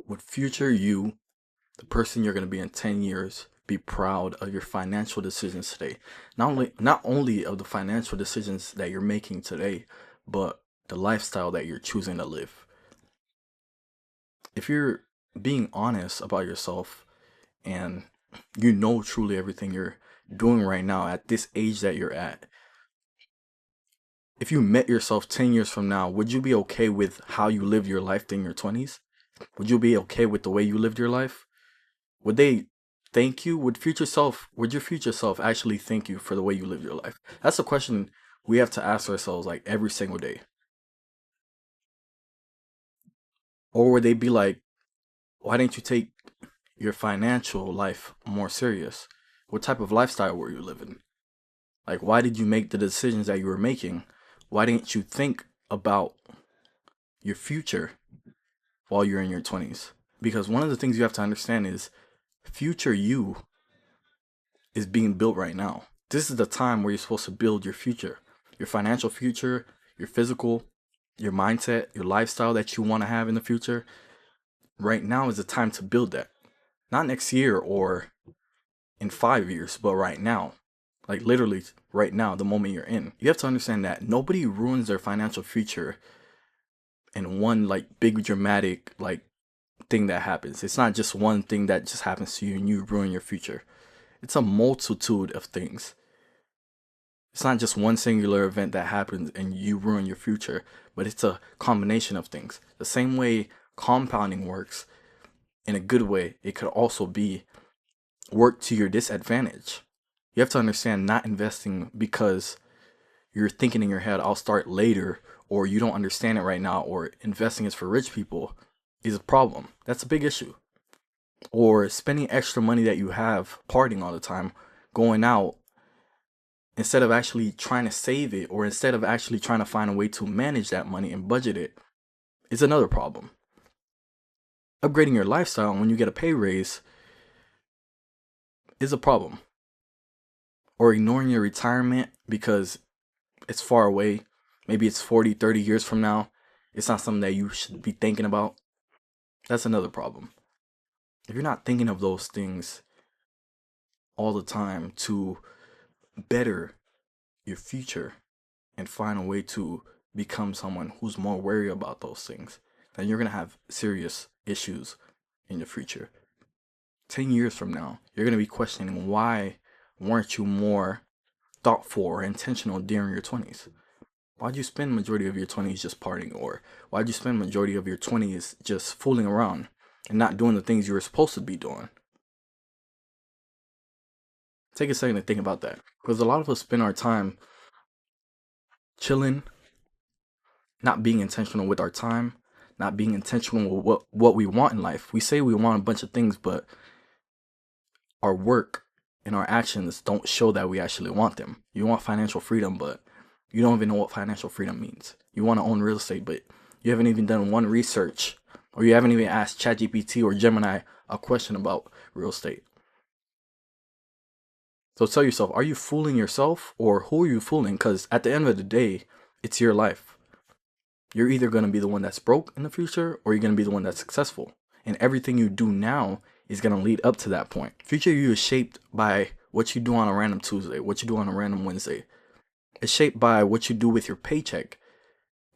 Would future you, the person you're going to be in 10 years, be proud of your financial decisions today? Not only of the financial decisions that you're making today, but the lifestyle that you're choosing to live. If you're being honest about yourself and you know truly everything you're doing right now at this age that you're at, if you met yourself 10 years from now, would you be okay with how you lived your life in your 20s? Would you be okay with the way you lived your life? Would they thank you? Would your future self actually thank you for the way you live your life? That's a question we have to ask ourselves like every single day. Or would they be like, why didn't you take your financial life more serious? What type of lifestyle were you living? Like, why did you make the decisions that you were making? Why didn't you think about your future while you're in your 20s? Because one of the things you have to understand is future you is being built right now. This is the time where you're supposed to build your future, your financial future, your physical, your mindset, your lifestyle that you want to have in the future. Right now is the time to build that. Not next year or in 5 years, but right now. Like literally right now, the moment you're in. You have to understand that nobody ruins their financial future in one like big dramatic like thing that happens. It's not just one thing that just happens to you and you ruin your future. It's a multitude of things. It's not just one singular event that happens and you ruin your future, but it's a combination of things. The same way compounding works in a good way, it could also be work to your disadvantage. You have to understand not investing because you're thinking in your head, I'll start later, or you don't understand it right now, or investing is for rich people is a problem. That's a big issue. Or spending extra money that you have, partying all the time, going out, instead of actually trying to save it, or instead of actually trying to find a way to manage that money and budget it, is another problem. Upgrading your lifestyle when you get a pay raise is a problem. Or ignoring your retirement because it's far away. Maybe it's 40, 30 years from now. It's not something that you should be thinking about. That's another problem. If you're not thinking of those things all the time to better your future and find a way to become someone who's more wary about those things, then you're going to have serious issues in the future. 10 years from now, you're going to be questioning why weren't you more thoughtful or intentional during your 20s? Why'd you spend majority of your 20s just partying? Or why'd you spend majority of your 20s just fooling around and not doing the things you were supposed to be doing? Take a second to think about that. Because a lot of us spend our time chilling, not being intentional with our time, not being intentional with what we want in life. We say we want a bunch of things, but our work and our actions don't show that we actually want them. You want financial freedom, but you don't even know what financial freedom means. You want to own real estate, but you haven't even done one research, or you haven't even asked ChatGPT or Gemini a question about real estate. So tell yourself, are you fooling yourself or who are you fooling? Because at the end of the day, it's your life. You're either going to be the one that's broke in the future or you're going to be the one that's successful. And everything you do now is going to lead up to that point. Future you is shaped by what you do on a random Tuesday, what you do on a random Wednesday. It's shaped by what you do with your paycheck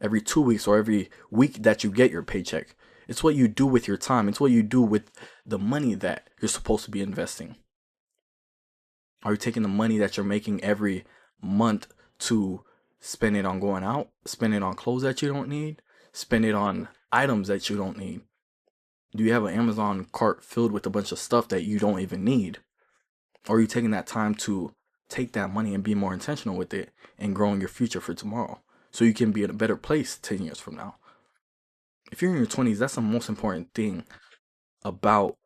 every 2 weeks or every week that you get your paycheck. It's what you do with your time. It's what you do with the money that you're supposed to be investing. Are you taking the money that you're making every month to spend it on going out, spend it on clothes that you don't need, spend it on items that you don't need? Do you have an Amazon cart filled with a bunch of stuff that you don't even need? Or are you taking that time to take that money and be more intentional with it and growing your future for tomorrow so you can be in a better place 10 years from now? If you're in your 20s, that's the most important thing about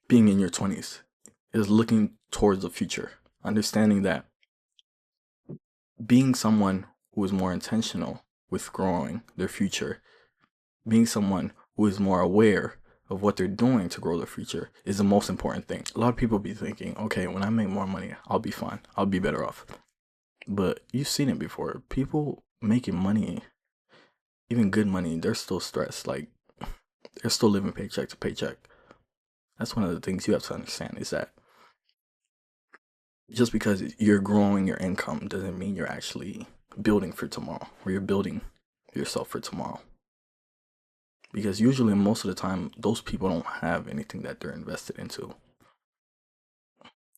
being in your 20s is looking towards the future, understanding that being someone who is more intentional with growing their future, being someone who is more aware of what they're doing to grow their future is the most important thing. A lot of people be thinking, okay, when I make more money, I'll be fine. I'll be better off. But you've seen it before. People making money, even good money, they're still stressed. Like They're still living paycheck to paycheck. That's one of the things you have to understand, is that just because you're growing your income doesn't mean you're actually building for tomorrow, or you're building yourself for tomorrow. Because usually, most of the time, those people don't have anything that they're invested into.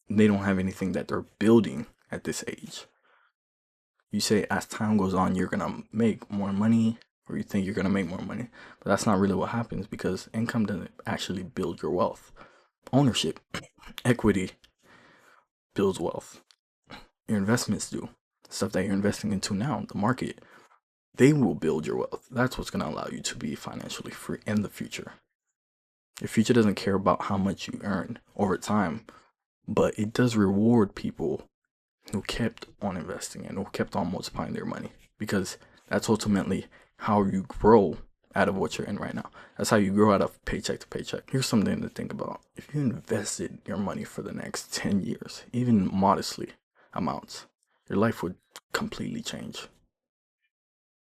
They don't have anything that they're building at this age. You say as time goes on, you're gonna make more money, or you think you're gonna make more money, but that's not really what happens, because income doesn't actually build your wealth. Ownership, equity builds wealth. Your investments do. Stuff that you're investing into now, the market, they will build your wealth. That's what's gonna allow you to be financially free in the future. Your future doesn't care about how much you earn over time, but it does reward people who kept on investing and who kept on multiplying their money, because that's ultimately how you grow out of what you're in right now. That's how you grow out of paycheck to paycheck. Here's something to think about. If you invested your money for the next 10 years, even modestly amounts, your life would completely change.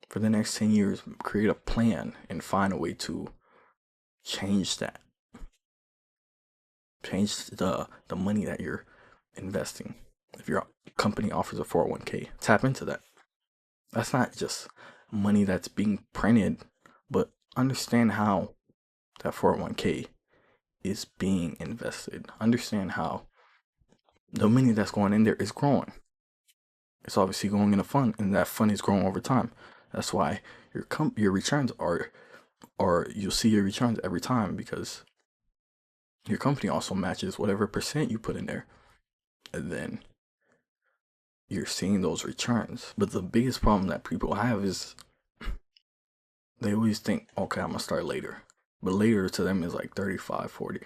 For the next 10 years, create a plan and find a way to change that. Change the money that you're investing. If your company offers a 401k, tap into that. That's not just money that's being printed, but understand how that 401k is being invested. Understand how the money that's going in there is growing. It's obviously going in a fund, and that fund is growing over time. That's why your returns are, or you'll see your returns every time, because your company also matches whatever percent you put in there, and then you're seeing those returns. But the biggest problem that people have is they always think, okay, I'm gonna start later. But later to them is like 35, 40,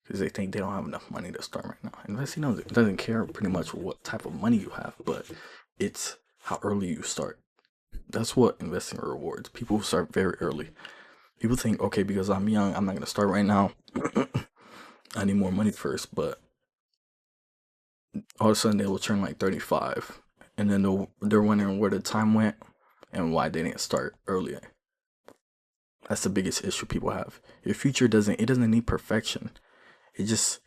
because they think they don't have enough money to start right now. Investing doesn't care pretty much what type of money you have, but it's how early you start. That's what investing rewards. People who start very early. People think, okay, because I'm young, I'm not gonna start right now. I need more money first, but all of a sudden they will turn like 35, and then they're wondering where the time went and why they didn't start earlier. That's the biggest issue people have. Your future doesn't need perfection. It just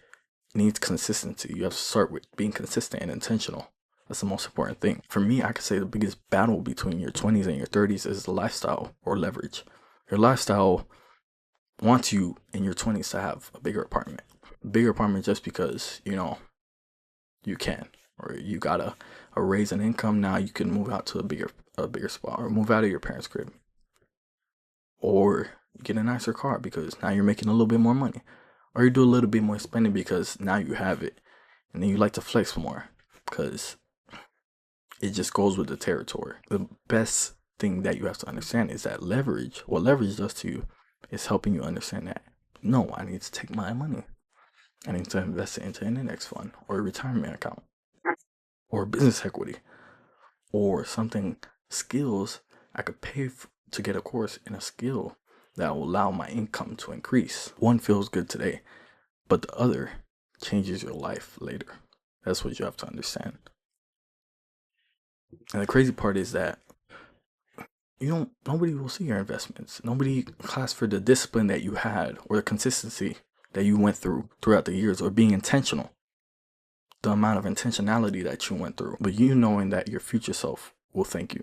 needs consistency. You have to start with being consistent and intentional. That's the most important thing. For me, I could say the biggest battle between your 20s and your 30s is the lifestyle or leverage. Your lifestyle wants you in your 20s to have a bigger apartment. Bigger apartment just because, you can, or you got a raise in income. Now you can move out to a bigger spot, or move out of your parents' crib, or get a nicer car because now you're making a little bit more money, or you do a little bit more spending because now you have it, and then you like to flex more because it just goes with the territory. The best thing that you have to understand is that leverage, what leverage does to you, is helping you understand that, no, I need to take my money, I need to invest it into an index fund, or a retirement account, or business equity, or something, skills. I could pay to get a course in a skill that will allow my income to increase. One feels good today, but the other changes your life later. That's what you have to understand. And the crazy part is that nobody will see your investments. Nobody asks for the discipline that you had, or the consistency that you went through throughout the years, or being intentional. The amount of intentionality that you went through, but you knowing that your future self will thank you.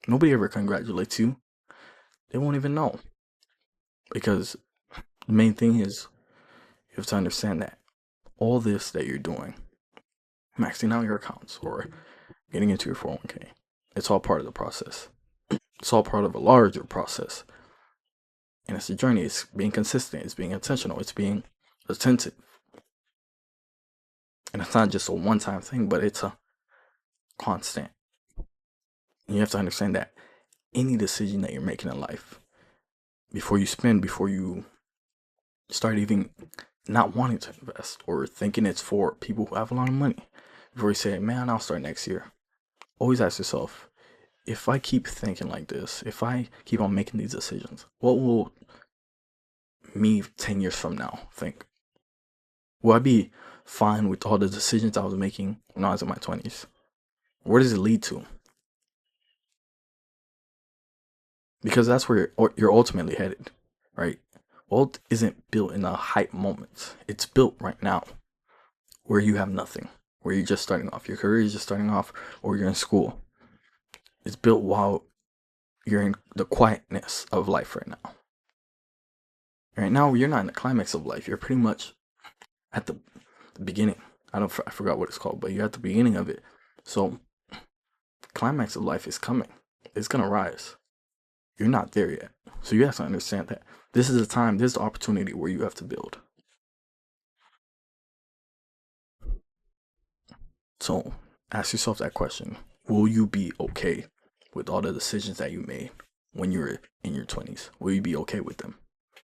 Nobody ever congratulates you. They won't even know. Because the main thing is, you have to understand that all this that you're doing, maxing out your accounts or getting into your 401k, it's all part of the process. It's all part of a larger process. And it's a journey. It's being consistent. It's being intentional. It's being attentive. And it's not just a one-time thing, but it's a constant. And you have to understand that any decision that you're making in life, before you spend, before you start even not wanting to invest, or thinking it's for people who have a lot of money, before you say, man, I'll start next year, always ask yourself, if I keep thinking like this, if I keep on making these decisions, what will me 10 years from now think? Will I be fine with all the decisions I was making when I was in my 20s? Where does it lead to? Because that's where you're ultimately headed. right? Wealth isn't built in the hype moments. It's built right now, where you have nothing, where you're just starting off. Your career is just starting off, or you're in school. It's built while you're in the quietness of life right now. Right now, you're not in the climax of life. You're pretty much at the beginning. I forgot what it's called, but you're at the beginning of it. So, climax of life is coming. It's gonna rise. You're not there yet. So you have to understand that this is the time, this is the opportunity where you have to build. So ask yourself that question. Will you be okay with all the decisions that you made when you were in your 20s? Will you be okay with them?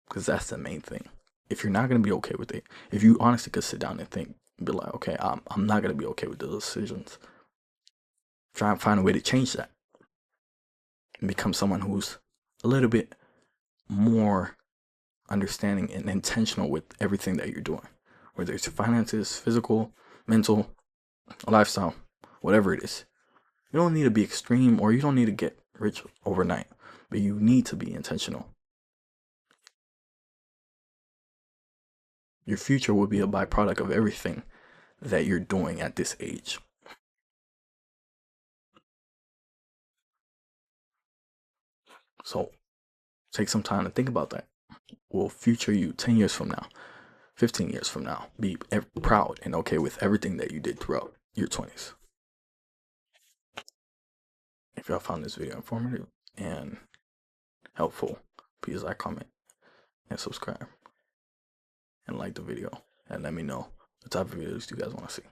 Because that's the main thing. If you're not going to be okay with it, if you honestly could sit down and think, be like, okay, I'm not going to be okay with those decisions. Try and find a way to change that and become someone who's a little bit more understanding and intentional with everything that you're doing, whether it's your finances, physical, mental, lifestyle, whatever it is. You don't need to be extreme, or you don't need to get rich overnight, but you need to be intentional. Your future will be a byproduct of everything that you're doing at this age. So take some time to think about that. Will future you 10 years from now, 15 years from now, be proud and okay with everything that you did throughout your 20s? If y'all found this video informative and helpful, please like, comment, and subscribe, and like the video, and let me know the type of videos you guys want to see.